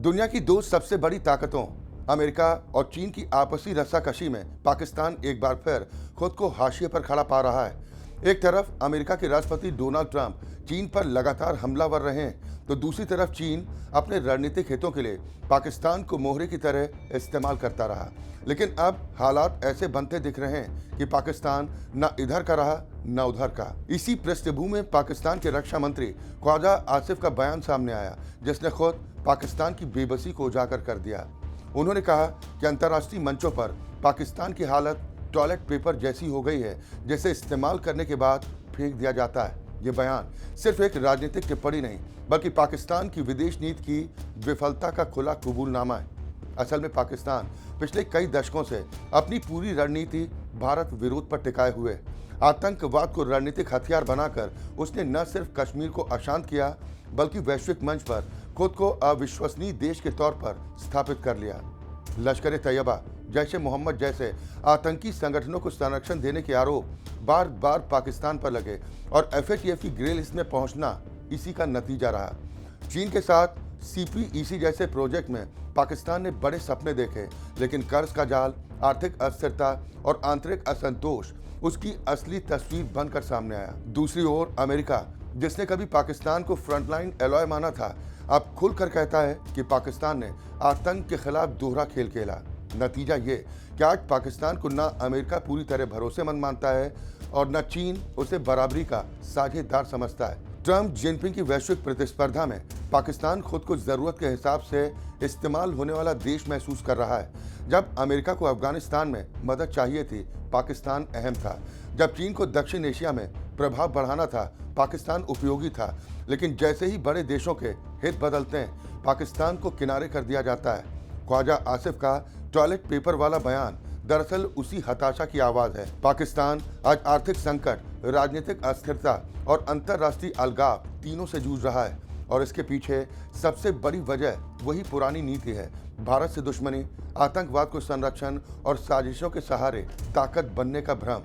दुनिया की दो सबसे बड़ी ताकतों अमेरिका और चीन की आपसी रस्साकशी में पाकिस्तान एक बार फिर खुद को हाशिए पर खड़ा पा रहा है। एक तरफ अमेरिका के राष्ट्रपति डोनाल्ड ट्रंप चीन पर लगातार हमलावर रहे हैं, तो दूसरी तरफ चीन अपने रणनीतिक हितों के लिए पाकिस्तान को मोहरे की तरह इस्तेमाल करता रहा। लेकिन अब हालात ऐसे बनते दिख रहे हैं कि पाकिस्तान न इधर का रहा न उधर का। इसी पृष्ठभूमि में पाकिस्तान के रक्षा मंत्री ख्वाजा आसिफ का बयान सामने आया, जिसने खुद पाकिस्तान की बेबसी को उजागर कर दिया। उन्होंने कहा कि अंतर्राष्ट्रीय मंचों पर पाकिस्तान की हालत टॉयलेट पेपर जैसी हो गई है, जिसे इस्तेमाल करने के बाद फेंक दिया जाता है। ये बयान सिर्फ एक राजनीतिक टिप्पणी नहीं, बल्कि पाकिस्तान की विदेश नीति की विफलता का खुला कबूलनामा है। असल में पाकिस्तान पिछले कई दशकों से अपनी पूरी रणनीति भारत विरोध पर टिकाए हुए आतंकवाद को रणनीतिक हथियार बनाकर उसने न सिर्फ कश्मीर को अशांत किया, बल्कि वैश्विक मंच पर खुद को अविश्वसनीय देश के तौर पर स्थापित कर लिया। लश्कर तैयबा, जैश ए मोहम्मद जैसे आतंकी संगठनों को संरक्षण देने के आरोप बार बार पाकिस्तान पर लगे और एफएटीएफ की ग्रे लिस्ट में पहुंचना इसी का नतीजा रहा। चीन के साथ सीपीईसी जैसे प्रोजेक्ट में पाकिस्तान ने बड़े सपने देखे, लेकिन कर्ज का जाल, आर्थिक अस्थिरता और आंतरिक असंतोष उसकी असली तस्वीर बनकर सामने आया। दूसरी ओर अमेरिका, जिसने कभी पाकिस्तान को फ्रंटलाइन एलॉय माना था, अब खुलकर कहता है कि पाकिस्तान ने आतंक के खिलाफ दोहरा खेल खेला। नतीजा ये कि आज पाकिस्तान को न अमेरिका पूरी तरह भरोसेमंद मानता है और न चीन उसे बराबरी का साझेदार समझता है। ट्रंप जिनपिंग की वैश्विक प्रतिस्पर्धा में पाकिस्तान खुद को जरूरत के हिसाब से इस्तेमाल होने वाला देश महसूस कर रहा है। जब अमेरिका को अफगानिस्तान में मदद चाहिए थी, पाकिस्तान अहम था। जब चीन को दक्षिण एशिया में प्रभाव बढ़ाना था, पाकिस्तान उपयोगी था। लेकिन जैसे ही बड़े देशों के हित बदलते हैं, पाकिस्तान को किनारे कर दिया जाता है। ख्वाजा आसिफ का टॉयलेट पेपर वाला बयान दरअसल उसी हताशा की आवाज है। पाकिस्तान आज आर्थिक संकट, राजनीतिक अस्थिरता और अंतर्राष्ट्रीय अलगाव तीनों से जूझ रहा है, और इसके पीछे सबसे बड़ी वजह वही पुरानी नीति है, भारत से दुश्मनी, आतंकवाद को संरक्षण और साजिशों के सहारे ताकत बनने का भ्रम।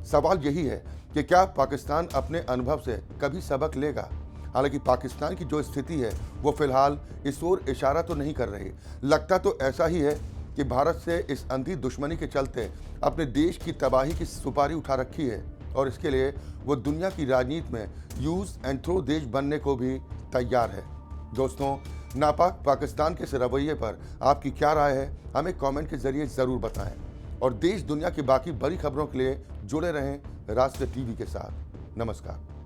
सवाल यही है कि क्या पाकिस्तान अपने अनुभव से कभी सबक लेगा। हालांकि पाकिस्तान की जो स्थिति है वो फिलहाल इस ओर इशारा तो नहीं कर रही। लगता तो ऐसा ही है कि भारत से इस अंधी दुश्मनी के चलते अपने देश की तबाही की सुपारी उठा रखी है, और इसके लिए वो दुनिया की राजनीति में यूज एंड थ्रो देश बनने को भी तैयार है। दोस्तों, नापाक पाकिस्तान के इस रवैये पर आपकी क्या राय है, हमें कमेंट के जरिए ज़रूर बताएं। और देश दुनिया की बाकी बड़ी खबरों के लिए जुड़े रहें राष्ट्र टीवी के साथ। नमस्कार।